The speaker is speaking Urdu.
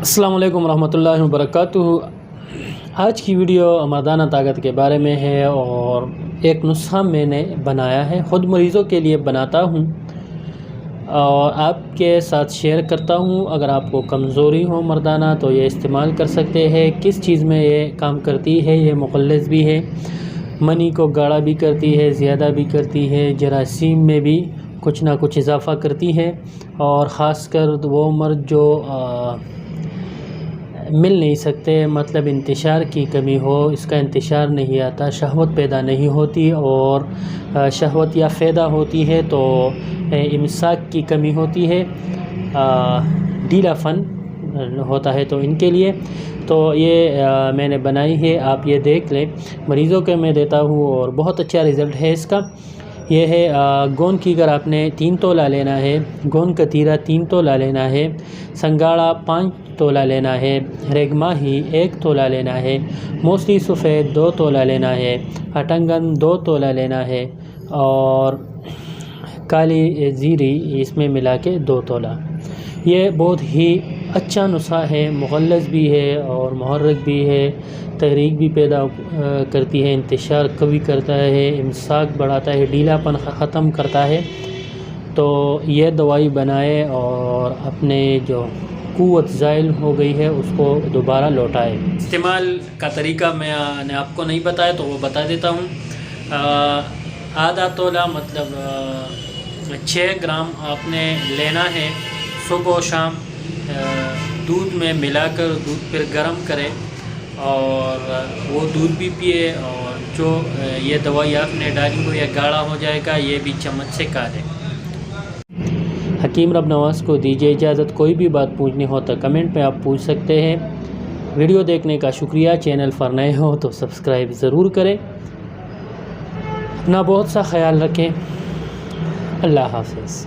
السلام علیکم ورحمۃ اللہ وبرکاتہ۔ آج کی ویڈیو مردانہ طاقت کے بارے میں ہے اور ایک نسخہ میں نے بنایا ہے، خود مریضوں کے لیے بناتا ہوں اور آپ کے ساتھ شیئر کرتا ہوں۔ اگر آپ کو کمزوری ہو مردانہ تو یہ استعمال کر سکتے ہیں۔ کس چیز میں یہ کام کرتی ہے؟ یہ مخلص بھی ہے، منی کو گاڑھا بھی کرتی ہے، زیادہ بھی کرتی ہے، جراثیم میں بھی کچھ نہ کچھ اضافہ کرتی ہے، اور خاص کر وہ مرد جو مل نہیں سکتے، مطلب انتشار کی کمی ہو، اس کا انتشار نہیں آتا، شہوت پیدا نہیں ہوتی، اور شہوت یا پیدا ہوتی ہے تو امساک کی کمی ہوتی ہے، ڈھیلا فن ہوتا ہے، تو ان کے لیے تو یہ میں نے بنائی ہے، آپ یہ دیکھ لیں۔ مریضوں کے میں دیتا ہوں اور بہت اچھا رزلٹ ہے اس کا۔ یہ ہے گون کی اگر آپ نے 3 تولہ لینا ہے، گون کتیرا 3 تولہ لینا ہے، سنگاڑا 5 تولہ لینا ہے، ریگ ماہی 1 تولہ لینا ہے، موسلی سفید 2 تولہ لینا ہے، اٹنگن 2 تولہ لینا ہے، اور کالی زیری اس میں ملا کے 2 تولہ۔ یہ بہت ہی اچھا نسخہ ہے، مغلظ بھی ہے اور محرک بھی ہے، تحریک بھی پیدا کرتی ہے، انتشار قوی کرتا ہے، امساک بڑھاتا ہے، ڈھیلا پن ختم کرتا ہے۔ تو یہ دوائی بنائے اور اپنے جو قوت زائل ہو گئی ہے اس کو دوبارہ لوٹائے۔ استعمال کا طریقہ میں نے آپ کو نہیں بتایا تو وہ بتا دیتا ہوں۔ آدھا تولہ مطلب 6 گرام آپ نے لینا ہے، صبح و شام دودھ میں ملا کر دودھ پھر گرم کرے اور وہ دودھ بھی پیے، اور جو یہ دوائی آپ نے ڈالی ہو یہ گاڑھا ہو جائے گا، یہ بھی چمچ سے کھا لے۔ حکیم رب نواز کو دیجیے اجازت، کوئی بھی بات پوچھنی ہو تو کمنٹ میں آپ پوچھ سکتے ہیں۔ ویڈیو دیکھنے کا شکریہ، چینل پر نئے ہو تو سبسکرائب ضرور کریں، اپنا بہت سا خیال رکھیں، اللہ حافظ۔